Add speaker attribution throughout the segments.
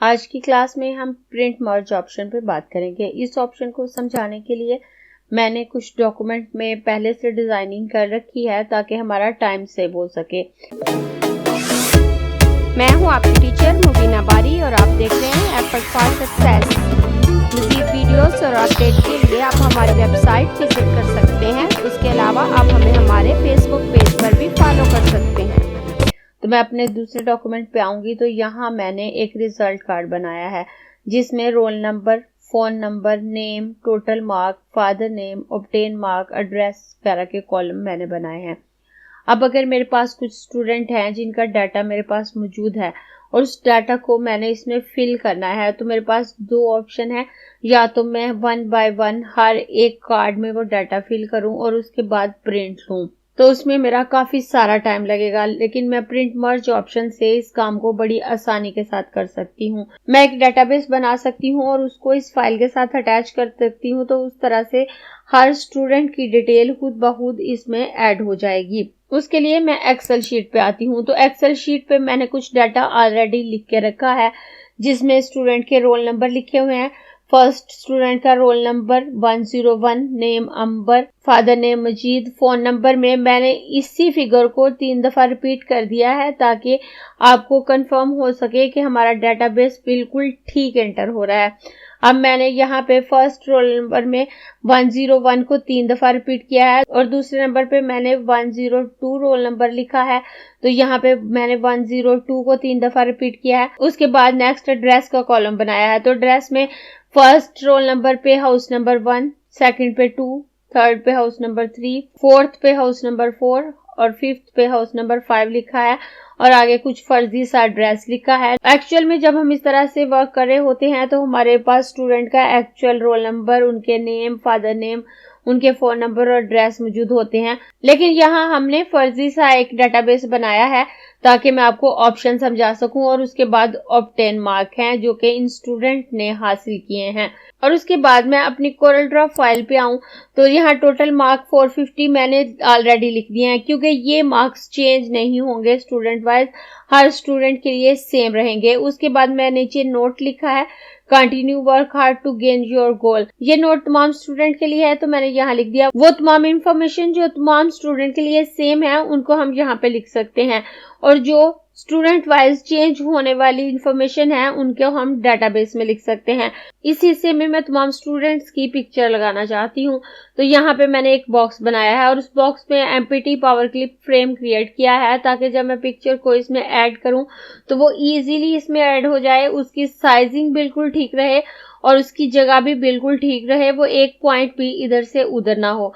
Speaker 1: आज की क्लास में हम प्रिंट मर्ज ऑप्शन पर बात करेंगे। इस ऑप्शन को समझाने के लिए मैंने कुछ डॉक्यूमेंट में पहले से डिजाइनिंग कर रखी है ताकि हमारा टाइम सेव हो सके।
Speaker 2: मैं हूं आपकी टीचर मुबीना बारी और आप देख रहे हैं एफर्ट फॉर सक्सेस। मज़ीद वीडियोस और अपडेट के लिए आप हमारी वेबसाइट विजिट कर सकते हैं। इसके अलावा आप हमें हमारे फेसबुक पेज पर भी फॉलो कर सकते हैं।
Speaker 1: तो मैं अपने दूसरे डॉक्यूमेंट पे आऊंगी तो यहाँ मैंने एक रिजल्ट कार्ड बनाया है जिसमें roll number, phone number, name, total mark, father name, obtain mark, address वगैरह के कॉलम मैंने बनाए हैं। अब अगर मेरे पास कुछ स्टूडेंट हैं जिनका डाटा मेरे पास मौजूद है और उस डाटा को मैंने इसमें फिल करना है तो मेरे पास दो ऑप्शन है, या तो मैं 1 बाय 1 हर एक कार्ड में वो डाटा फिल करूं और उसके बाद प्रिंट लूं, तो उसमें मेरा काफी सारा टाइम लगेगा। लेकिन मैं प्रिंट मर्ज ऑप्शन से इस काम को बड़ी आसानी के साथ कर सकती हूँ। मैं एक डेटाबेस बना सकती हूँ और उसको इस फाइल के साथ अटैच कर सकती हूँ, तो उस तरह से हर स्टूडेंट की डिटेल खुद ब खुद इसमें ऐड हो जाएगी। उसके लिए मैं एक्सेल शीट पे आती हूँ। तो एक्सेल शीट पे मैंने कुछ डाटा ऑलरेडी लिख के रखा है जिसमें स्टूडेंट के रोल नंबर लिखे हुए हैं। फर्स्ट स्टूडेंट का रोल नंबर 101, नेम अंबर, फादर नेम मजीद। फोन नंबर में मैंने इसी फिगर को 3 दफा रिपीट कर दिया है ताकि आपको कंफर्म हो सके कि हमारा डेटाबेस बिल्कुल ठीक एंटर हो रहा है। अब मैंने यहाँ पे फर्स्ट रोल नंबर में 101 को 3 दफा रिपीट किया है और दूसरे नंबर पे मैंने 102 रोल नंबर लिखा है, तो यहाँ पे मैंने 102 को 3 दफा रिपीट किया है। उसके बाद नेक्स्ट एड्रेस का कॉलम बनाया है। तो एड्रेस में फर्स्ट रोल नंबर पे हाउस नंबर 1, सेकंड पे 2, थर्ड पे हाउस नंबर 3, फोर्थ पे हाउस नंबर 4 और फिफ्थ पे हाउस नंबर 5 लिखा है और आगे कुछ फर्जी सा एड्रेस लिखा है। एक्चुअल में जब हम इस तरह से वर्क कर रहे होते हैं तो हमारे पास स्टूडेंट का एक्चुअल रोल नंबर, उनके नेम, फादर नेम, उनके फोन नंबर और एड्रेस मौजूद होते हैं। लेकिन यहाँ हमने फर्जी सा एक डेटाबेस बनाया है ताकि मैं आपको ऑप्शन समझा सकूं और उसके बाद ऑब्टेन मार्क हैं जो कि इन स्टूडेंट ने हासिल किए हैं। और उसके बाद मैं अपनी कोरल ड्रॉ फाइल पे आऊं तो यहाँ टोटल मार्क 450 मैंने ऑलरेडी लिख दिए हैं क्योंकि ये मार्क्स चेंज नहीं होंगे स्टूडेंट वाइज, हर स्टूडेंट के लिए सेम रहेंगे। उसके बाद मैं नीचे नोट लिखा है, continue work hard to gain your goal. ये नोट तमाम स्टूडेंट के लिए है तो मैंने यहाँ लिख दिया। वो तमाम इंफॉर्मेशन जो तमाम स्टूडेंट के लिए सेम है उनको हम यहाँ पे लिख सकते हैं और जो स्टूडेंट वाइज चेंज होने वाली इंफॉर्मेशन है उनको हम डेटाबेस में लिख सकते हैं। इस हिस्से में मैं तमाम स्टूडेंट्स की पिक्चर लगाना चाहती हूँ, तो यहाँ पे मैंने एक बॉक्स बनाया है और उस बॉक्स में empty power clip frame create किया है ताकि जब मैं पिक्चर को इसमें ऐड करूँ तो वो इजीली इसमें ऐड हो जाए, उसकी साइजिंग बिल्कुल ठीक रहे और उसकी जगह भी बिल्कुल ठीक रहे, वो एक पॉइंट भी इधर से उधर ना हो।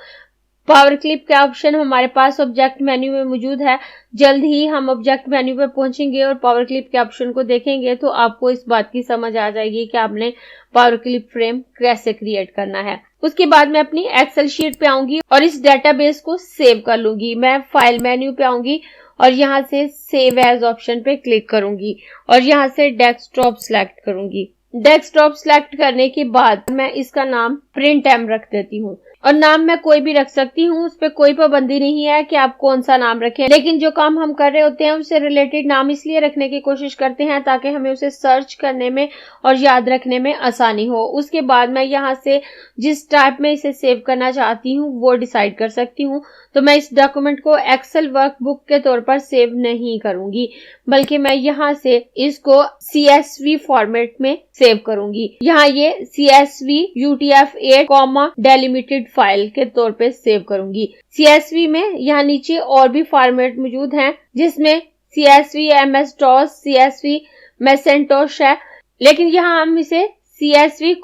Speaker 1: पावर क्लिप का ऑप्शन हमारे पास ऑब्जेक्ट मेन्यू में मौजूद है। जल्द ही हम ऑब्जेक्ट मेन्यू पे पहुंचेंगे और पावर क्लिप के ऑप्शन को देखेंगे तो आपको इस बात की समझ आ जाएगी कि आपने पावर क्लिप फ्रेम कैसे क्रिएट करना है। उसके बाद मैं अपनी एक्सेल शीट पे आऊंगी और इस डेटाबेस को सेव कर लूंगी। मैं फाइल मेन्यू पे आऊंगी और यहाँ से सेव एज ऑप्शन पे क्लिक करूंगी और यहाँ से डेस्कटॉप सिलेक्ट करूंगी। डेस्कटॉप सिलेक्ट करने के बाद मैं इसका नाम प्रिंट एम रख देती हूँ और नाम मैं कोई भी रख सकती हूँ, उस पर कोई पाबंदी नहीं है कि आप कौन सा नाम रखें। लेकिन जो काम हम कर रहे होते हैं उससे रिलेटेड नाम इसलिए रखने की कोशिश करते हैं ताकि हमें उसे सर्च करने में और याद रखने में आसानी हो। उसके बाद मैं यहाँ से जिस टाइप में इसे सेव करना चाहती हूँ वो डिसाइड कर सकती हूँ। तो मैं इस डॉक्यूमेंट को एक्सेल वर्कबुक के तौर पर सेव नहीं करूंगी बल्कि मैं यहाँ से इसको CSV फॉर्मेट में सेव करूंगी। यहाँ ये CSV UTF-8, डेलिमिटेड फाइल के तौर पे सेव करूंगी। CSV में यहाँ नीचे और भी फॉर्मेट मौजूद हैं जिसमें CSV MS-DOS, CSV Macintosh है, लेकिन यहाँ हम इसे CSV,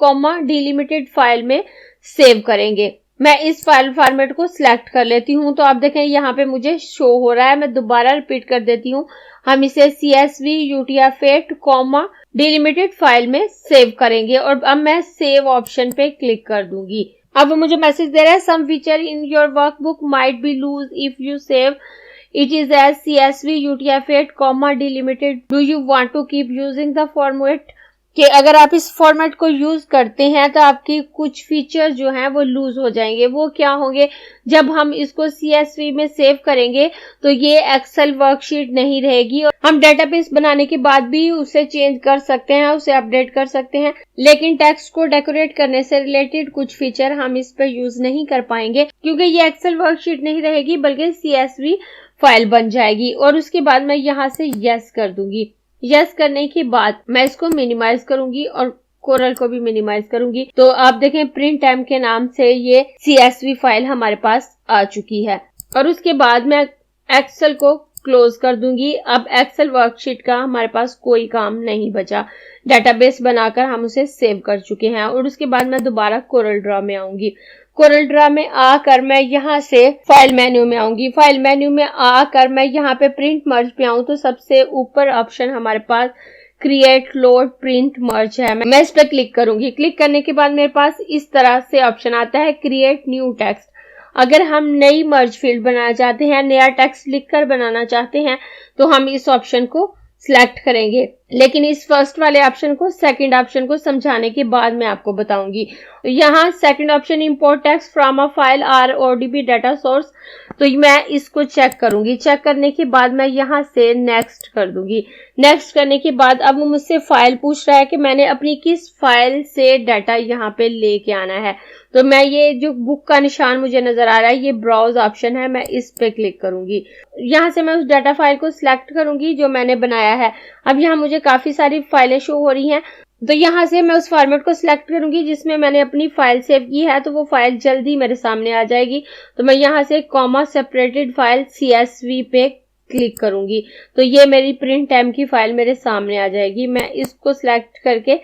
Speaker 1: डिलिमिटेड फाइल में सेव करेंगे। मैं इस फाइल फॉर्मेट को सिलेक्ट कर लेती हूँ तो आप देखें यहाँ पे मुझे शो हो रहा है। मैं दोबारा रिपीट कर देती हूँ, हम इसे CSV UTF-8, डिलिमिटेड फाइल में सेव करेंगे और अब मैं सेव ऑप्शन पे क्लिक कर दूंगी। अब मुझे मैसेज दे रहा है, some feature in your workbook might be lose if you save it is as CSV UTF-8, delimited. Do you want to keep using the format कि अगर आप इस फॉर्मेट को यूज करते हैं तो आपके कुछ फीचर जो हैं वो लूज हो जाएंगे। वो क्या होंगे, जब हम इसको CSV में सेव करेंगे तो ये एक्सेल वर्कशीट नहीं रहेगी और हम डेटाबेस बनाने के बाद भी उसे चेंज कर सकते हैं, उसे अपडेट कर सकते हैं, लेकिन टेक्स्ट को डेकोरेट करने से रिलेटेड कुछ फीचर हम इस पर यूज नहीं कर पाएंगे क्योंकि ये एक्सेल वर्कशीट नहीं रहेगी बल्कि CSV फाइल बन जाएगी। और उसके बाद मैं यहाँ से यस कर दूंगी। यस करने के बाद मैं इसको मिनिमाइज करूंगी और कोरल को भी मिनिमाइज करूंगी। तो आप देखें प्रिंट टाइम के नाम से ये CSV फाइल हमारे पास आ चुकी है। और उसके बाद मैं एक्सेल को क्लोज कर दूंगी। अब एक्सेल वर्कशीट का हमारे पास कोई काम नहीं बचा, डेटाबेस बनाकर हम उसे सेव कर चुके हैं। और उसके बाद मैं दोबारा कोरल ड्रॉ में आऊंगी। कोरल ड्रॉ में आकर मैं यहाँ से फाइल मेन्यू में आऊंगी। फाइल मेन्यू में आकर मैं यहाँ पे प्रिंट मर्ज पे आऊं तो सबसे ऊपर ऑप्शन हमारे पास क्रिएट लोड प्रिंट मर्ज है। मैं इस पर क्लिक करूंगी। क्लिक करने के बाद मेरे पास इस तरह से ऑप्शन आता है क्रिएट न्यू टेक्स्ट। अगर हम नई मर्ज फील्ड बनाना चाहते हैं, नया टेक्स्ट लिखकर बनाना चाहते हैं तो हम इस ऑप्शन को सिलेक्ट करेंगे, लेकिन इस फर्स्ट वाले ऑप्शन को सेकंड ऑप्शन को समझाने के बाद मैं आपको बताऊंगी। यहाँ second option import text from a file or ODB data source, तो मैं इसको चेक करूंगी। चेक करने के बाद मैं यहाँ से नेक्स्ट कर दूंगी। नेक्स्ट करने के बाद अब वो मुझसे फाइल पूछ रहा है कि मैंने अपनी किस फाइल से डाटा यहाँ पे लेके आना है। तो मैं ये जो बुक का निशान मुझे नजर आ रहा है, ये ब्राउज ऑप्शन है, मैं इस पे क्लिक करूंगी। यहाँ से मैं उस डाटा फाइल को सिलेक्ट करूंगी जो मैंने बनाया है। अब यहाँ मुझे काफी सारी फाइलें शो हो रही हैं, तो यहाँ से मैं उस फॉर्मेट को सिलेक्ट करूंगी जिसमें मैंने अपनी फाइल सेव की है, तो वो फाइल जल्दी मेरे सामने आ जाएगी। तो मैं यहाँ से कॉमा सेपरेटेड फाइल CSV पे क्लिक करूंगी तो ये मेरी प्रिंट टाइम की फाइल मेरे सामने आ जाएगी। मैं इसको सिलेक्ट करके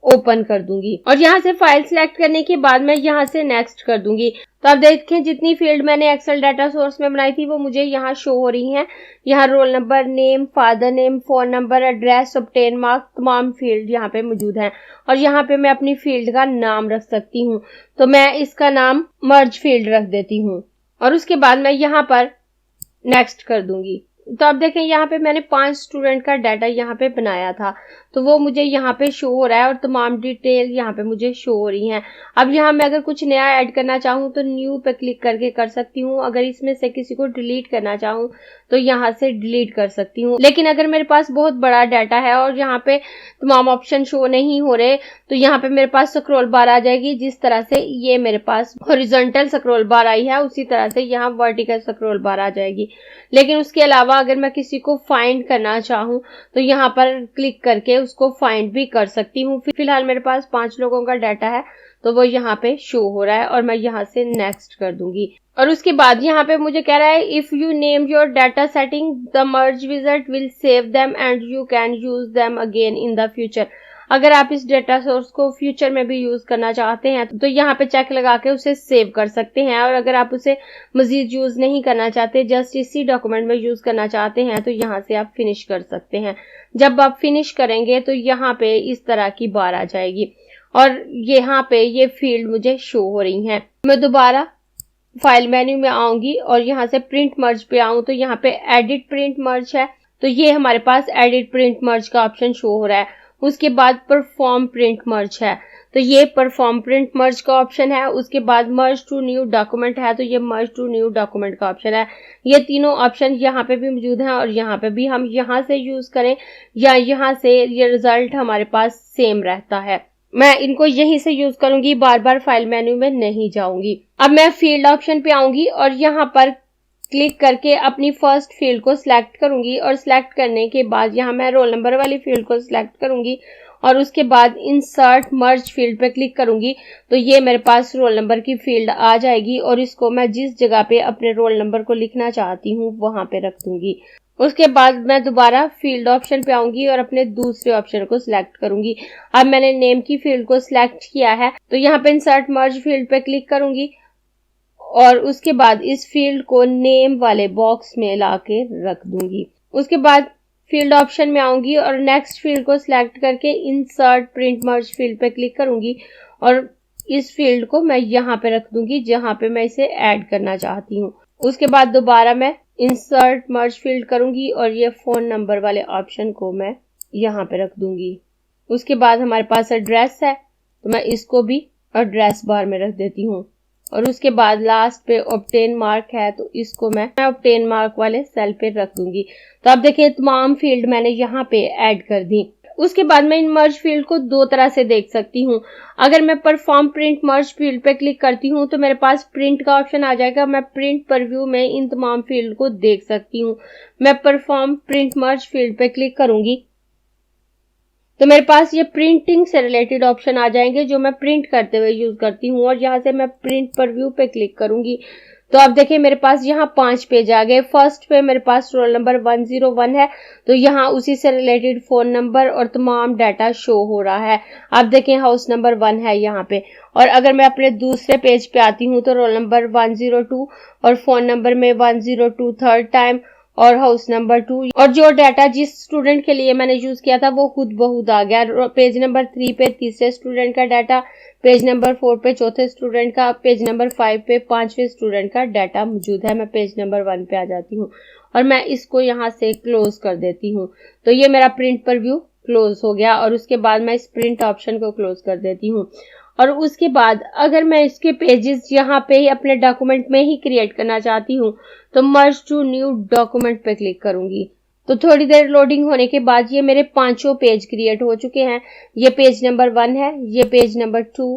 Speaker 1: ओपन कर दूंगी और यहाँ से फाइल सिलेक्ट करने के बाद मैं यहाँ से नेक्स्ट कर दूंगी। तो आप देखें जितनी फील्ड मैंने एक्सेल डाटा सोर्स में बनाई थी वो मुझे यहाँ शो हो रही हैं। यहाँ roll number, name, father name, phone number, address, obtain mark, तमाम फील्ड यहाँ पे मौजूद हैं। और यहाँ पे मैं अपनी फील्ड का नाम रख सकती हूँ, तो मैं इसका नाम मर्ज फील्ड रख देती हूँ और उसके बाद मैं यहाँ पर नेक्स्ट कर दूंगी। तो आप देखें यहाँ पे मैंने 5 स्टूडेंट का डाटा यहाँ पे बनाया था, तो वो मुझे यहाँ पे शो हो रहा है और तमाम डिटेल यहाँ पे मुझे शो हो रही हैं। अब यहाँ मैं अगर कुछ नया ऐड करना चाहूँ तो न्यू पे क्लिक करके कर सकती हूँ। अगर इसमें से किसी को डिलीट करना चाहूँ तो यहाँ से डिलीट कर सकती हूँ। लेकिन अगर मेरे पास बहुत बड़ा डाटा है और यहाँ पे तमाम ऑप्शन शो नहीं हो रहे तो यहाँ पे मेरे पास स्क्रॉल बार आ जाएगी। जिस तरह से ये मेरे पास हॉरिजॉन्टल स्क्रॉल बार आई है उसी तरह से यहाँ वर्टिकल स्क्रॉल बार आ जाएगी। लेकिन उसके अलावा अगर मैं किसी को फाइंड करना चाहूँ तो यहाँ पर क्लिक करके उसको फाइंड भी कर सकती हूँ। फिलहाल मेरे पास 5 लोगों का डाटा है तो वो यहाँ पे शो हो रहा है और मैं यहाँ से नेक्स्ट कर दूंगी। और उसके बाद यहाँ पे मुझे कह रहा है if you name your data setting the merge wizard will save them and you can use them again in the future. अगर आप इस डाटा सोर्स को फ्यूचर में भी यूज करना चाहते हैं तो यहाँ पे चेक लगा के उसे सेव कर सकते हैं। और अगर आप उसे मजीद यूज नहीं करना चाहते, जस्ट इसी डॉक्यूमेंट में यूज करना चाहते हैं, तो यहाँ से आप फिनिश कर सकते हैं। जब आप फिनिश करेंगे तो यहाँ पे इस तरह की बार आ जाएगी और यहाँ पे ये फील्ड मुझे शो हो रही हैं। मैं दोबारा फाइल मेन्यू में आऊंगी और यहाँ से प्रिंट मर्ज पे आऊं तो यहाँ पे एडिट प्रिंट मर्ज है, तो ये हमारे पास एडिट प्रिंट मर्ज का ऑप्शन शो हो रहा है। उसके बाद परफॉर्म प्रिंट मर्ज है, तो ये परफॉर्म प्रिंट मर्ज का ऑप्शन है। उसके बाद मर्ज टू न्यू डॉक्यूमेंट है, तो ये मर्ज टू न्यू डॉक्यूमेंट का ऑप्शन है। ये तीनों ऑप्शन यहाँ पे भी मौजूद हैं और यहाँ पे भी, हम यहाँ से यूज करें या यहाँ से, ये रिजल्ट हमारे पास सेम रहता है। मैं इनको यहीं से यूज करूंगी, बार बार फाइल मेन्यू में नहीं जाऊंगी। अब मैं फील्ड ऑप्शन पे आऊंगी और यहाँ पर क्लिक करके अपनी फर्स्ट फील्ड को सिलेक्ट करूंगी और सिलेक्ट करने के बाद यहाँ मैं रोल नंबर वाली फील्ड को सिलेक्ट करूंगी और उसके बाद इंसर्ट मर्ज फील्ड पे क्लिक करूंगी तो ये मेरे पास रोल नंबर की फील्ड आ जाएगी और इसको मैं जिस जगह पे अपने रोल नंबर को लिखना चाहती हूँ वहां पे रख दूंगी। उसके बाद मैं दोबारा फील्ड ऑप्शन पे आऊंगी और अपने दूसरे ऑप्शन को सिलेक्ट करूंगी। अब मैंने नेम की फील्ड को सिलेक्ट किया है तो यहाँ पे इंसर्ट मर्ज फील्ड पे क्लिक करूंगी और उसके बाद इस फील्ड को नेम वाले बॉक्स में लाके रख दूंगी। उसके बाद फील्ड ऑप्शन में आऊंगी और नेक्स्ट फील्ड को सिलेक्ट करके इंसर्ट प्रिंट मर्ज फील्ड पे क्लिक करूंगी और इस फील्ड को मैं यहाँ पे रख दूंगी जहां पे मैं इसे ऐड करना चाहती हूँ। उसके बाद दोबारा मैं इंसर्ट मर्ज फील्ड करूंगी और ये फोन नंबर वाले ऑप्शन को मैं यहाँ पे रख दूंगी। उसके बाद हमारे पास एड्रेस है, तो मैं इसको भी एड्रेस बार में रख देती हूँ। और उसके बाद लास्ट पे ऑब्टेन मार्क है, तो इसको मैं ऑब्टेन मार्क वाले सेल पे रख दूंगी। तो आप देखिए तमाम फील्ड मैंने यहाँ पे ऐड कर दी। उसके बाद मैं इन मर्ज फील्ड को दो तरह से देख सकती हूँ। अगर मैं परफॉर्म प्रिंट मर्ज फील्ड पे क्लिक करती हूँ तो मेरे पास प्रिंट का ऑप्शन आ जाएगा। मैं प्रिंट परव्यू में इन तमाम फील्ड को देख सकती हूँ। मैं परफॉर्म प्रिंट मर्ज फील्ड पे क्लिक करूंगी तो मेरे पास ये प्रिंटिंग से रिलेटेड ऑप्शन आ जाएंगे जो मैं प्रिंट करते हुए यूज करती हूँ। और यहाँ से मैं प्रिंट परव्यू पे क्लिक करूंगी तो आप देखिए मेरे पास यहाँ 5 पेज आ गए। फर्स्ट पे मेरे पास रोल नंबर 101 है, तो यहाँ उसी से रिलेटेड फोन नंबर और तमाम डाटा शो हो रहा है। आप देखें हाउस नंबर 1 है यहाँ पे। और अगर मैं अपने दूसरे पेज पे आती हूँ तो रोल नंबर 102 और फोन नंबर में 102 थर्ड टाइम और हाउस नंबर 2, और जो डाटा जिस स्टूडेंट के लिए मैंने यूज किया था वो खुद बहुत आ गया। पेज नंबर 3 पे तीसरे स्टूडेंट का डाटा, पेज नंबर 4 पे चौथे स्टूडेंट का, पेज नंबर 5 पे 5वें स्टूडेंट का डाटा मौजूद है। मैं पेज नंबर 1 पे आ जाती हूँ और मैं इसको यहाँ से क्लोज कर देती हूँ। तो ये मेरा प्रिंट परव्यू क्लोज हो गया। और उसके बाद मैं इस प्रिंट ऑप्शन को क्लोज कर देती हूँ। और उसके बाद अगर मैं इसके पेजेस यहाँ पे ही अपने डॉक्यूमेंट में ही क्रिएट करना चाहती हूँ तो मर्ज टू न्यू डॉक्यूमेंट पे क्लिक करूंगी। तो थोड़ी देर लोडिंग होने के बाद ये मेरे 5 पेज क्रिएट हो चुके हैं। ये पेज नंबर 1 है, ये page number 2,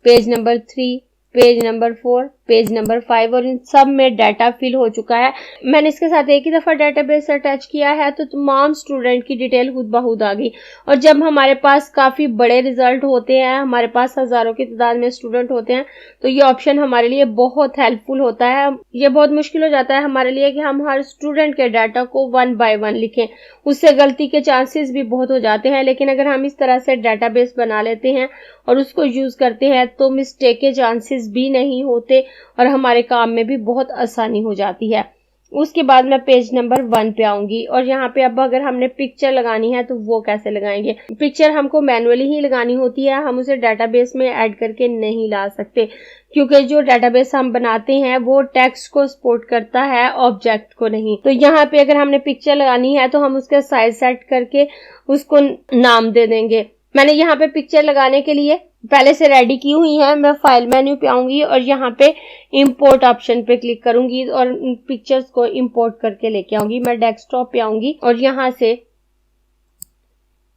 Speaker 1: page number 3, page number 4, page number 5 और इन सब में डाटा फिल हो चुका है। मैंने इसके साथ एक ही दफा डेटाबेस अटैच किया है तो तमाम स्टूडेंट की डिटेल खुद ब खुद आ गई। और जब हमारे पास काफी बड़े रिजल्ट होते हैं, हमारे पास हजारों की तादाद में स्टूडेंट होते हैं, तो ये ऑप्शन हमारे लिए बहुत हेल्पफुल होता है। ये बहुत मुश्किल हो जाता है हमारे लिए कि हम हर स्टूडेंट के डाटा को 1 बाय 1 लिखें, उससे गलती के चांसेस भी बहुत हो जाते हैं। लेकिन अगर हम इस तरह से डाटाबेस बना लेते हैं और उसको यूज करते हैं तो मिस्टेक के चांसेस भी नहीं होते और हमारे काम में भी बहुत आसानी हो जाती है। उसके बाद मैं पेज नंबर 1 पे आऊंगी और यहाँ पे अब अगर हमने पिक्चर लगानी है तो वो कैसे लगाएंगे। पिक्चर हमको मैनुअली ही लगानी होती है, हम उसे डाटाबेस में ऐड करके नहीं ला सकते क्योंकि जो डाटाबेस हम बनाते हैं वो टेक्स्ट को सपोर्ट करता है, ऑब्जेक्ट को नहीं। तो यहाँ पे अगर हमने पिक्चर लगानी है तो हम उसका साइज सेट करके उसको नाम दे देंगे। मैंने यहाँ पे पिक्चर लगाने के लिए पहले से रेडी की हुई है। मैं फाइल मेन्यू पे आऊंगी और यहाँ पे इंपोर्ट ऑप्शन पे क्लिक करूंगी और पिक्चर्स को इंपोर्ट करके लेके आऊंगी। मैं डेस्कटॉप पे आऊंगी और यहाँ से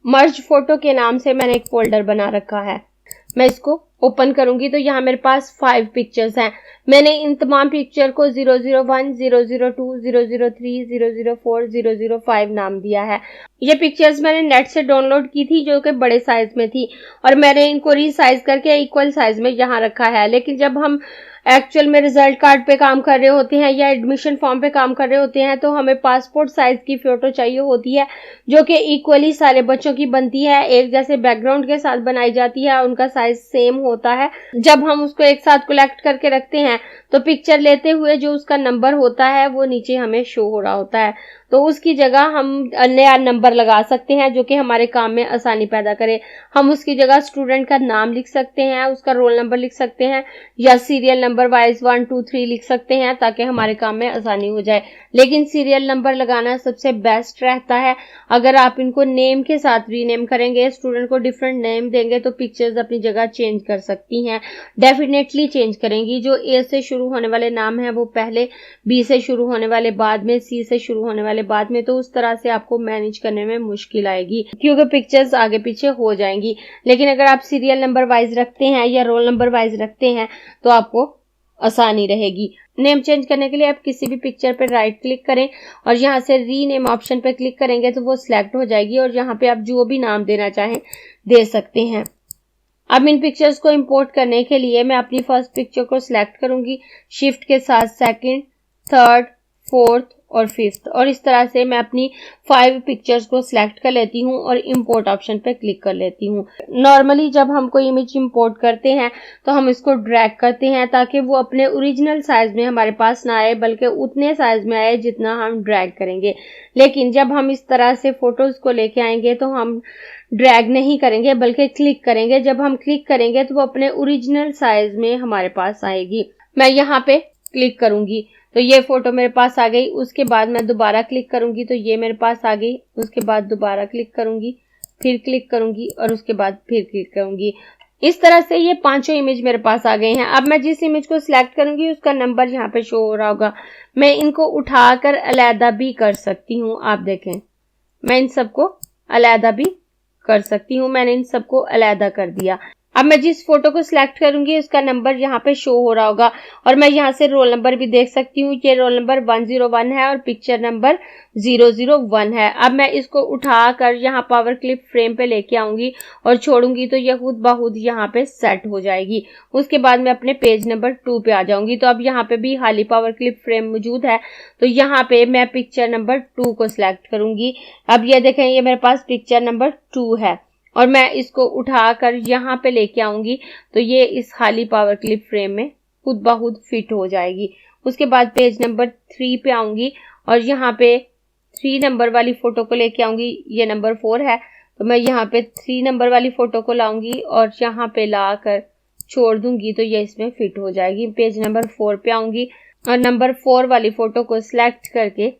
Speaker 1: मर्ज फोटो के नाम से मैंने एक फोल्डर बना रखा है। मैं इसको ओपन करूंगी तो यहाँ मेरे पास 5 पिक्चर्स हैं। मैंने इन तमाम पिक्चर को 001, 002, 003, 004, 005 नाम दिया है। ये पिक्चर्स मैंने नेट से डाउनलोड की थी जो कि बड़े साइज में थी और मैंने इनको रीसाइज करके इक्वल साइज में यहाँ रखा है। लेकिन जब हम एक्चुअल में रिजल्ट कार्ड पे काम कर रहे होते हैं या एडमिशन फॉर्म पे काम कर रहे होते हैं तो हमें पासपोर्ट साइज की फोटो चाहिए होती है जो कि इक्वली सारे बच्चों की बनती है, एक जैसे बैकग्राउंड के साथ बनाई जाती है, उनका साइज सेम होता है। जब हम उसको एक साथ कलेक्ट करके रखते हैं तो पिक्चर लेते हुए जो उसका नंबर होता है वो नीचे हमें शो हो रहा होता है। तो उसकी जगह हम नया नंबर लगा सकते हैं जो कि हमारे काम में आसानी पैदा करे। हम उसकी जगह स्टूडेंट का नाम लिख सकते हैं, उसका रोल नंबर लिख सकते हैं या सीरियल नंबर वाइज 1 2 3 लिख सकते हैं ताकि हमारे काम में आसानी हो जाए। लेकिन सीरियल नंबर लगाना सबसे बेस्ट रहता है। अगर आप इनको नेम के साथ रीनेम करेंगे, स्टूडेंट को डिफरेंट नेम देंगे तो पिक्चर्स अपनी जगह चेंज कर सकती हैं, डेफिनेटली चेंज करेंगी। जो ए से शुरू होने वाले नाम है वो पहले, बी से शुरू होने वाले बाद में, सी से शुरू होने वाले बाद में, तो उस तरह से आपको मैनेज करने में मुश्किल आएगी क्योंकि पिक्चर्स आगे पीछे हो जाएंगी। लेकिन अगर आप सीरियल नंबर वाइज रखते हैं या रोल नंबर वाइज रखते हैं तो आपको आसानी रहेगी। नेम चेंज करने के लिए आप किसी भी पिक्चर पर राइट क्लिक करें और यहाँ से रीनेम ऑप्शन पर क्लिक करेंगे तो वो सिलेक्ट हो जाएगी और यहाँ पे आप जो भी नाम देना चाहें दे सकते हैं। अब इन पिक्चर्स को इंपोर्ट करने के लिए मैं अपनी फर्स्ट पिक्चर को सिलेक्ट करूंगी, शिफ्ट के साथ सेकंड, थर्ड, फोर्थ और फिफ्थ, और इस तरह से मैं अपनी 5 पिक्चर्स को सिलेक्ट कर लेती हूँ और इंपोर्ट ऑप्शन पे क्लिक कर लेती हूँ। नॉर्मली जब हम कोई इमेज इंपोर्ट करते हैं तो हम इसको ड्रैग करते हैं ताकि वो अपने ओरिजिनल साइज में हमारे पास ना आए बल्कि उतने साइज में आए जितना हम ड्रैग करेंगे। लेकिन जब हम इस तरह से फोटोज को लेके आएंगे तो हम ड्रैग नहीं करेंगे बल्कि क्लिक करेंगे। जब हम क्लिक करेंगे तो वो अपने ओरिजिनल साइज में हमारे पास आएगी। मैं यहाँ पे क्लिक करूंगी तो ये फोटो मेरे पास आ गई। उसके बाद मैं दोबारा क्लिक करूंगी तो ये मेरे पास आ गई। उसके बाद दोबारा क्लिक करूंगी, फिर क्लिक करूंगी और उसके बाद फिर क्लिक करूंगी। इस तरह से ये पांचों इमेज मेरे पास आ गए हैं। अब मैं जिस इमेज को सिलेक्ट करूंगी उसका नंबर यहाँ पे शो हो रहा होगा। मैं इनको उठाकर अलहदा भी कर सकती हूँ। आप देखें, मैं इन सबको अलहदा भी कर सकती हूँ। मैंने इन सबको अलहदा कर दिया। अब मैं जिस फोटो को सिलेक्ट करूंगी उसका नंबर यहाँ पे शो हो रहा होगा और मैं यहाँ से रोल नंबर भी देख सकती हूँ। ये रोल नंबर 101 है और पिक्चर नंबर 001 है। अब मैं इसको उठाकर यहाँ पावर क्लिप फ्रेम पे लेके आऊंगी और छोड़ूंगी तो यह खुद ब खुद यहाँ पे सेट हो जाएगी। उसके बाद मैं अपने पेज नंबर 2 पे आ जाऊंगी। तो अब यहाँ पे भी खाली पावर क्लिप फ्रेम मौजूद है। तो यहाँ पे मैं पिक्चर नंबर 2 को सिलेक्ट करूंगी। अब ये देखें, ये मेरे पास पिक्चर नंबर 2 है और मैं इसको उठाकर यहाँ पे लेके आऊंगी तो ये इस खाली पावर क्लिप फ्रेम में खुद ब खुद फिट हो जाएगी। उसके बाद पेज नंबर 3 पे आऊंगी और यहाँ पे 3 नंबर वाली फोटो को लेके आऊंगी। ये नंबर 4 है तो मैं यहाँ पे 3 नंबर वाली फोटो को लाऊंगी और यहाँ पे लाकर छोड़ दूंगी तो ये इसमें फिट हो जाएगी। पेज नंबर 4 पे आऊंगी और नंबर 4 वाली फोटो को सिलेक्ट करके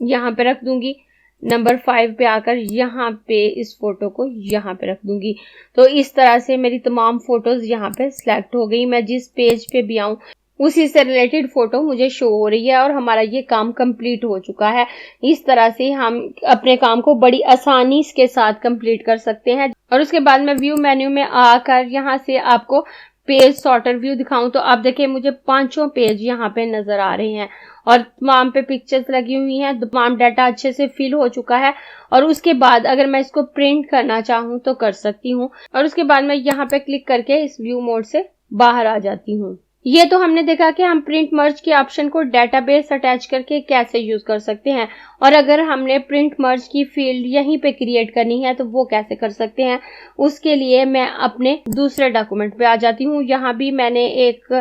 Speaker 1: यहाँ पे रख दूंगी। नंबर 5 पे आकर यहाँ पे इस फोटो को यहाँ पे रख दूंगी। तो इस तरह से मेरी तमाम फोटोज यहाँ पे सिलेक्ट हो गई। मैं जिस पेज पे भी आऊं उसी से रिलेटेड फोटो मुझे शो हो रही है और हमारा ये काम कंप्लीट हो चुका है। इस तरह से हम अपने काम को बड़ी आसानी के साथ कंप्लीट कर सकते हैं। और उसके बाद मैं व्यू मेन्यू में आकर यहाँ से आपको पेज सॉर्टर व्यू दिखाऊं तो आप देखिए मुझे 5 पेज यहाँ पे नजर आ रहे हैं और तमाम पे पिक्चर्स लगी हुई हैं। तमाम डाटा अच्छे से फिल हो चुका है और उसके बाद अगर मैं इसको प्रिंट करना चाहूँ तो कर सकती हूँ और उसके बाद मैं यहाँ पे क्लिक करके इस व्यू मोड से बाहर आ जाती हूँ। ये तो हमने देखा कि हम प्रिंट मर्ज के ऑप्शन को डेटाबेस अटैच करके कैसे यूज कर सकते हैं और अगर हमने प्रिंट मर्ज की फील्ड यहीं पे क्रिएट करनी है तो वो कैसे कर सकते हैं। उसके लिए मैं अपने दूसरे डॉक्यूमेंट पे आ जाती हूँ। यहाँ भी मैंने एक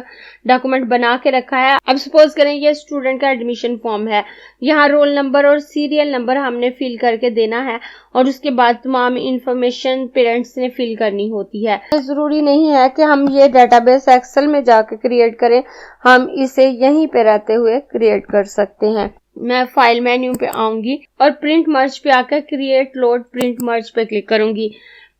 Speaker 1: डॉक्यूमेंट बना के रखा है। अब सपोज करें ये स्टूडेंट का एडमिशन फॉर्म है। यहाँ रोल नंबर और सीरियल नंबर हमने फिल करके देना है और उसके बाद तमाम इंफॉर्मेशन पेरेंट्स ने फिल करनी होती है। जरूरी नहीं है कि हम ये डेटाबेस एक्सेल में जाकर क्रिएट करें, हम इसे यहीं पे रहते हुए क्रिएट कर सकते हैं। मैं फाइल मेन्यू पे आऊंगी और प्रिंट मर्ज पे आकर क्रिएट लोड प्रिंट मर्ज पे क्लिक करूंगी।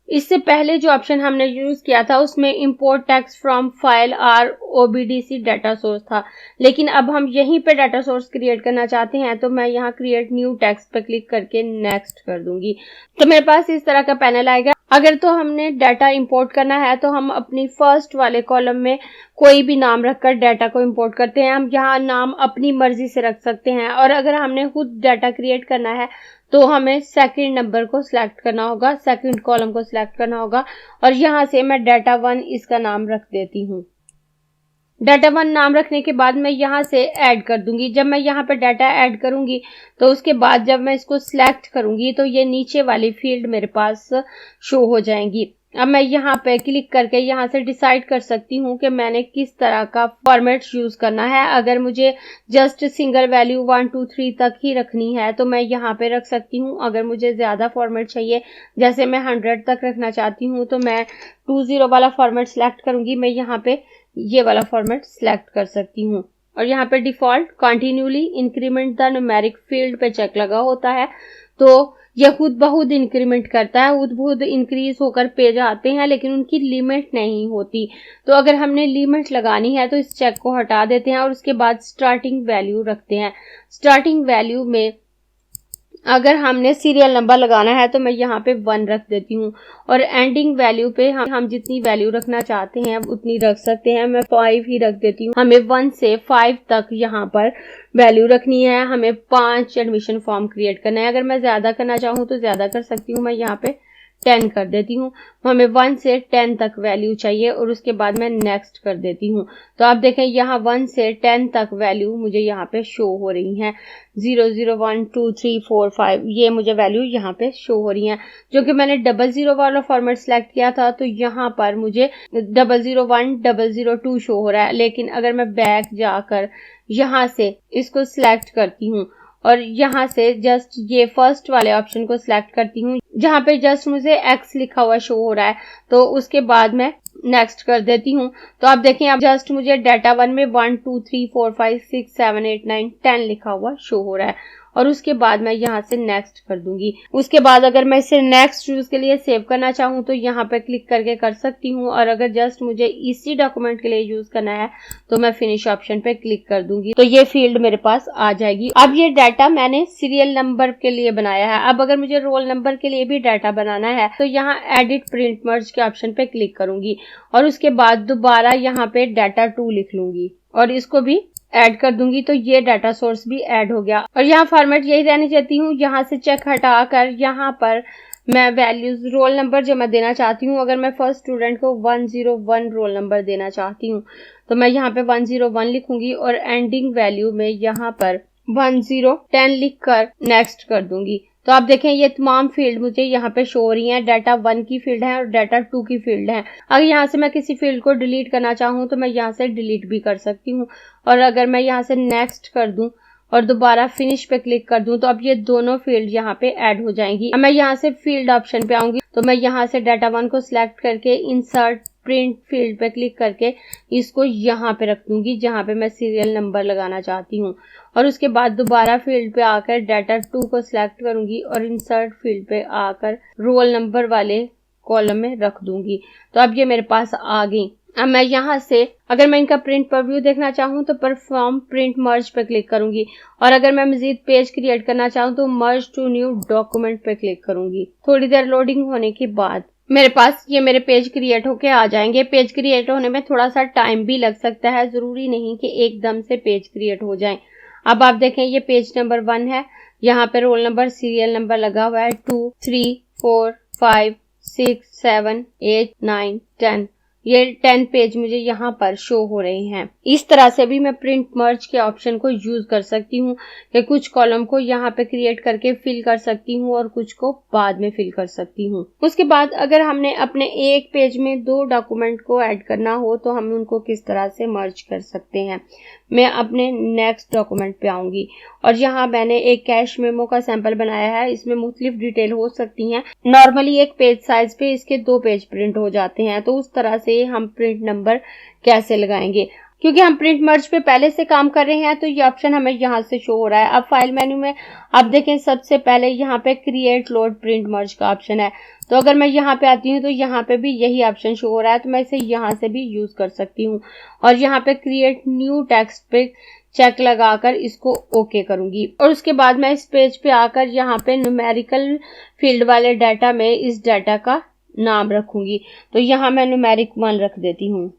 Speaker 1: इससे पहले जो ऑप्शन हमने यूज किया था उसमें import text from file or OBDC data source था, लेकिन अब हम यहीं पे डाटा सोर्स क्रिएट करना चाहते हैं तो मैं यहाँ क्रिएट न्यू टेक्स्ट पे क्लिक करके नेक्स्ट कर दूंगी। तो मेरे पास इस तरह का पैनल आएगा। अगर तो हमने डाटा इंपोर्ट करना है तो हम अपनी फर्स्ट वाले कॉलम में कोई भी नाम रखकर डाटा को इंपोर्ट करते हैं। हम यहाँ नाम अपनी मर्जी से रख सकते हैं और अगर हमने खुद डाटा क्रिएट करना है तो हमें सेकंड नंबर को सिलेक्ट करना होगा, सेकंड कॉलम को सिलेक्ट करना होगा और यहाँ से मैं डाटा 1 इसका नाम रख देती हूँ। डाटा 1 नाम रखने के बाद मैं यहाँ से ऐड कर दूंगी। जब मैं यहाँ पे डाटा ऐड करूंगी तो उसके बाद जब मैं इसको सिलेक्ट करूंगी तो ये नीचे वाली फील्ड मेरे पास शो हो जाएंगी। अब मैं यहाँ पे क्लिक करके यहाँ से डिसाइड कर सकती हूँ कि मैंने किस तरह का फॉर्मेट यूज करना है। अगर मुझे जस्ट सिंगल वैल्यू 1 2 3 तक ही रखनी है तो मैं यहाँ पे रख सकती हूँ। अगर मुझे ज्यादा फॉर्मेट चाहिए, जैसे मैं 100 तक रखना चाहती हूँ, तो मैं 20 वाला फॉर्मेट सिलेक्ट करूंगी। मैं यहाँ पे ये वाला फॉर्मेट सिलेक्ट कर सकती हूँ और यहाँ पे default continually increment the numeric field पे चेक लगा होता है तो यह खुद ब खुद इंक्रीमेंट करता है। खुद ब खुद इंक्रीज होकर पेज आते हैं लेकिन उनकी लिमिट नहीं होती। तो अगर हमने लिमिट लगानी है तो इस चेक को हटा देते हैं और उसके बाद स्टार्टिंग वैल्यू रखते हैं। स्टार्टिंग वैल्यू में अगर हमने सीरियल नंबर लगाना है तो मैं यहाँ पे 1 रख देती हूँ और एंडिंग वैल्यू पे हम जितनी वैल्यू रखना चाहते हैं उतनी रख सकते हैं। मैं 5 ही रख देती हूँ। हमें 1 से 5 तक यहाँ पर वैल्यू रखनी है। हमें 5 एडमिशन फॉर्म क्रिएट करना है। अगर मैं ज्यादा करना चाहूँ तो ज्यादा कर सकती हूँ। मैं यहाँ पे 10 कर देती हूँ। हमें 1 से 10 तक वैल्यू चाहिए और उसके बाद मैं नेक्स्ट कर देती हूँ। तो आप देखें यहाँ 1 से 10 तक वैल्यू मुझे यहाँ पे शो हो रही हैं। 0 0 1 2 3 4 5 ये मुझे वैल्यू यहाँ पे शो हो रही हैं। जो कि मैंने 00 वाला फॉर्मेट सिलेक्ट किया था तो यहाँ पर मुझे 001 002 शो हो रहा है। लेकिन अगर मैं बैक जाकर यहाँ से इसको सिलेक्ट करती हूँ और यहाँ से जस्ट ये फर्स्ट वाले ऑप्शन को सिलेक्ट करती हूँ जहाँ पे जस्ट मुझे X लिखा हुआ शो हो रहा है, तो उसके बाद मैं नेक्स्ट कर देती हूँ। तो आप देखें अब जस्ट मुझे डाटा 1 में 1 2 3 4 5 6 7 8 9 10 लिखा हुआ शो हो रहा है और उसके बाद मैं यहाँ से नेक्स्ट कर दूंगी। उसके बाद अगर मैं इसे नेक्स्ट यूज के लिए सेव करना चाहूँ तो यहाँ पे क्लिक करके कर सकती हूँ, और अगर जस्ट मुझे इसी डॉक्यूमेंट के लिए यूज करना है तो मैं फिनिश ऑप्शन पे क्लिक कर दूंगी, तो ये फील्ड मेरे पास आ जाएगी। अब ये डाटा मैंने सीरियल नंबर के लिए बनाया है। अब अगर मुझे रोल नंबर के लिए भी डाटा बनाना है तो यहाँ एडिट प्रिंट मर्ज के ऑप्शन पे क्लिक करूंगी और उसके बाद दोबारा यहाँ पे डाटा 2 लिख लूंगी और इसको भी ऐड कर दूंगी, तो ये डाटा सोर्स भी ऐड हो गया। और यहाँ फॉर्मेट यही रहनी चाहती हूँ। यहाँ से चेक हटाकर यहाँ पर मैं वैल्यूज रोल नंबर जो मैं देना चाहती हूँ, अगर मैं फर्स्ट स्टूडेंट को 101 रोल नंबर देना चाहती हूँ तो मैं यहाँ पे 101 लिखूंगी और एंडिंग वैल्यू में यहाँ पर 1010 लिखकर नेक्स्ट कर दूंगी। तो आप देखें ये तमाम फील्ड मुझे यहाँ पे शो हो रही हैं। डाटा 1 की फील्ड है और डाटा 2 की फील्ड है। अगर यहाँ से मैं किसी फील्ड को डिलीट करना चाहूँ तो मैं यहाँ से डिलीट भी कर सकती हूँ, और अगर मैं यहाँ से नेक्स्ट कर दूं और दोबारा फिनिश पे क्लिक कर दूं तो अब ये दोनों फील्ड यहाँ पे ऐड हो जाएंगी। अब मैं यहाँ से फील्ड ऑप्शन पे आऊंगी तो मैं यहाँ से डाटा 1 को सिलेक्ट करके इंसर्ट प्रिंट फील्ड पे क्लिक करके इसको यहाँ पे रख दूंगी जहाँ पे मैं सीरियल नंबर लगाना चाहती हूँ, और उसके बाद दोबारा फील्ड पे आकर डाटा 2 को सिलेक्ट करूंगी और इंसर्ट फील्ड पे आकर रोल नंबर वाले कॉलम में रख दूंगी। तो अब ये मेरे पास आ गई। अब मैं यहाँ से अगर मैं इनका प्रिंट प्रीव्यू देखना चाहूँ तो परफॉर्म प्रिंट मर्ज पे क्लिक करूंगी, और अगर मैं मजीद पेज क्रिएट करना चाहूँ तो मर्ज टू न्यू डॉक्यूमेंट पे क्लिक करूंगी। थोड़ी देर लोडिंग होने के बाद मेरे पास ये मेरे पेज क्रिएट होके आ जाएंगे। पेज क्रिएट होने में थोड़ा सा टाइम भी लग सकता है, जरूरी नहीं कि एकदम से पेज क्रिएट हो जाए। अब आप देखें ये पेज नंबर 1 है, यहाँ पे रोल नंबर सीरियल नंबर लगा हुआ है 2, 3, 4, 5, 6, 7, 8, 9, 10। ये 10 पेज मुझे यहाँ पर शो हो रहे हैं। इस तरह से भी मैं प्रिंट मर्ज के ऑप्शन को यूज कर सकती हूँ कि कुछ कॉलम को यहाँ पे क्रिएट करके फिल कर सकती हूँ और कुछ को बाद में फिल कर सकती हूँ। उसके बाद अगर हमने अपने एक पेज में 2 डॉक्यूमेंट को ऐड करना हो तो हम उनको किस तरह से मर्ज कर सकते हैं। मैं अपने नेक्स्ट डॉक्यूमेंट पे आऊंगी और यहाँ मैंने एक कैश मेमो का सैंपल बनाया है। इसमें मुख्तलिफ डिटेल हो सकती हैं। नॉर्मली एक पेज साइज पे इसके 2 पेज प्रिंट हो जाते हैं, तो उस तरह से हम प्रिंट नंबर कैसे लगाएंगे। क्योंकि हम प्रिंट मर्ज पे पहले से काम कर रहे हैं तो ये ऑप्शन हमें यहाँ से शो हो रहा है। अब फाइल मेन्यू में आप देखें सबसे पहले यहाँ पे क्रिएट लोड प्रिंट मर्ज का ऑप्शन है, तो अगर मैं यहाँ पे आती हूँ तो यहाँ पे भी यही ऑप्शन शो हो रहा है, तो मैं इसे यहाँ से भी यूज कर सकती हूँ। और यहाँ पे क्रिएट न्यू टेक्स्ट पे चेक लगाकर इसको ओके करूंगी, और उसके बाद मैं इस पेज पे आकर यहाँ पे न्यूमेरिकल फील्ड वाले डाटा में इस डाटा का नाम रखूंगी। तो यहाँ मैं न्यूमेरिक 1 रख देती हूँ,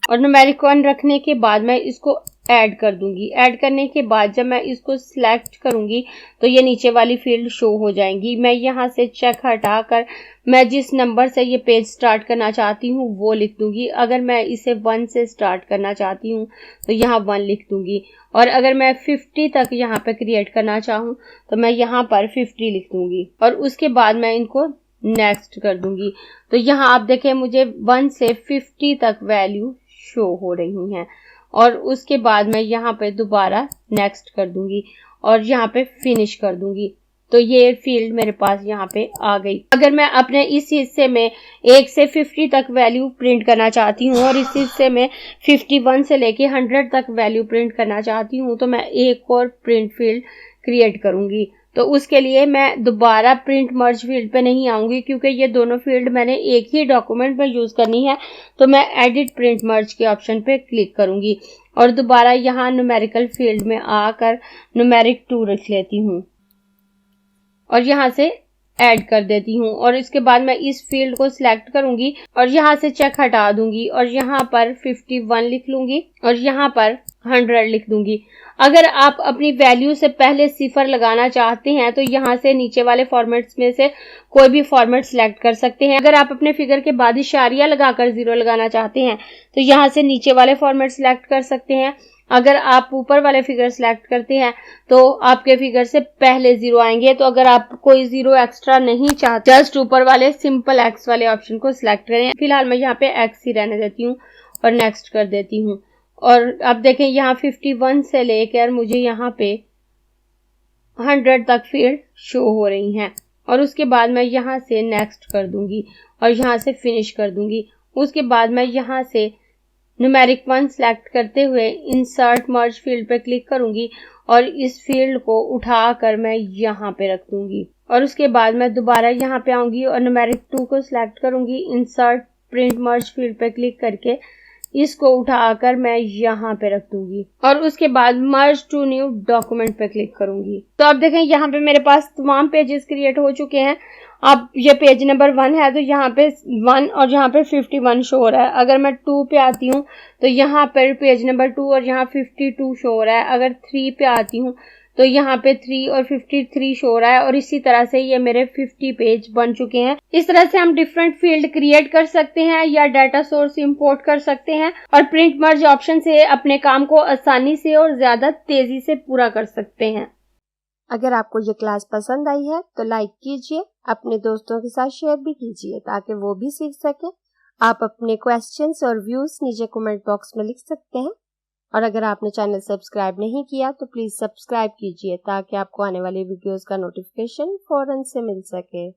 Speaker 1: और न्यूमेरिक 1 रखने के बाद मैं इसको ऐड कर दूंगी। ऐड करने के बाद जब मैं इसको सिलेक्ट करूंगी तो ये नीचे वाली फील्ड शो हो जाएंगी। मैं यहाँ से चेक हटाकर मैं जिस नंबर से ये पेज स्टार्ट करना चाहती हूँ वो लिख दूंगी। अगर मैं इसे 1 से स्टार्ट करना चाहती हूँ तो यहाँ 1 लिख दूंगी, और अगर मैं 50 तक यहाँ पे क्रिएट करना चाहूँ तो मैं यहाँ पर 50 लिख दूंगी, और उसके बाद मैं इनको नेक्स्ट कर दूंगी। तो यहाँ आप देखें मुझे 1 से 50 तक वैल्यू शो हो रही हैं, और उसके बाद मैं यहाँ पे दोबारा नेक्स्ट कर दूंगी और यहाँ पे फिनिश कर दूंगी। तो ये फील्ड मेरे पास यहाँ पे आ गई। अगर मैं अपने इस हिस्से में 1 से 50 तक वैल्यू प्रिंट करना चाहती हूँ और इस हिस्से में 51 से लेके 100 तक वैल्यू प्रिंट करना चाहती हूँ तो मैं एक और प्रिंट फील्ड क्रिएट करूंगी। तो उसके लिए मैं दोबारा प्रिंट मर्ज फील्ड पे नहीं आऊंगी, क्योंकि ये दोनों फील्ड मैंने एक ही डॉक्यूमेंट में यूज करनी है। तो मैं एडिट प्रिंट मर्ज के ऑप्शन पे क्लिक करूंगी और दोबारा यहाँ न्यूमेरिकल फील्ड में आकर न्यूमेरिक 2 रख लेती हूँ और यहाँ से ऐड कर देती हूँ, और इसके बाद मैं इस फील्ड को सिलेक्ट करूंगी और यहाँ से चेक हटा दूंगी और यहाँ पर 51 लिख लूंगी और यहाँ पर 100 लिख दूंगी। अगर आप अपनी वैल्यू से पहले 0 लगाना चाहते हैं तो यहाँ से नीचे वाले फॉर्मेट्स में से कोई भी फॉर्मेट सिलेक्ट कर सकते हैं। अगर आप अपने फिगर के बाद इशारिया लगाकर 0 लगाना चाहते हैं तो यहाँ से नीचे वाले फॉर्मेट सिलेक्ट कर सकते हैं। अगर आप ऊपर वाले फिगर सिलेक्ट करते हैं तो आपके फिगर से पहले 0 आएंगे। तो अगर आप कोई 0 एक्स्ट्रा नहीं चाहते, जस्ट ऊपर वाले सिंपल एक्स वाले ऑप्शन को सिलेक्ट करें। फिलहाल मैं यहाँ पे एक्स ही रहने देती हूँ और नेक्स्ट कर देती हूँ। और अब देखें यहाँ 51 से लेकर मुझे यहाँ पे 100 तक फील्ड शो हो रही हैं, और उसके बाद मैं यहाँ से नेक्स्ट कर दूंगी और यहाँ से फिनिश कर दूंगी। उसके बाद मैं यहाँ से न्यूमेरिक 1 सिलेक्ट करते हुए इंसर्ट मर्ज फील्ड पे क्लिक करूंगी और इस फील्ड को उठाकर मैं यहाँ पे रख दूंगी और उसके बाद मैं दोबारा यहाँ पे आऊंगी और न्यूमेरिक 2 को सिलेक्ट करूंगी। इंसर्ट प्रिंट मर्ज फील्ड पे क्लिक करके इसको उठाकर मैं यहाँ पे रख दूंगी और उसके बाद मर्ज टू न्यू डॉक्यूमेंट पे क्लिक करूंगी। तो अब देखें यहाँ पे मेरे पास तमाम पेजेस क्रिएट हो चुके हैं। अब ये पेज नंबर 1 है तो यहाँ पे 1 और यहाँ पे 51 शो हो रहा है। अगर मैं 2 पे आती हूँ तो यहाँ पर पेज नंबर 2 और यहाँ 52 शो हो रहा है। अगर 3 पे आती हूँ तो यहाँ पे 3 और 53 शो हो रहा है और इसी तरह से ये मेरे 50 पेज बन चुके हैं। इस तरह से हम डिफरेंट फील्ड क्रिएट कर सकते हैं या डाटा सोर्स इंपोर्ट कर सकते हैं और प्रिंट मर्ज ऑप्शन से अपने काम को आसानी से और ज्यादा तेजी से पूरा कर सकते हैं।
Speaker 2: अगर आपको ये क्लास पसंद आई है तो लाइक कीजिए, अपने दोस्तों के साथ शेयर भी कीजिए ताकि वो भी सीख सके। आप अपने क्वेश्चंस और व्यूज नीचे कमेंट बॉक्स में लिख सकते हैं और अगर आपने चैनल सब्सक्राइब नहीं किया तो प्लीज सब्सक्राइब कीजिए ताकि आपको आने वाली वीडियोस का नोटिफिकेशन फौरन से मिल सके।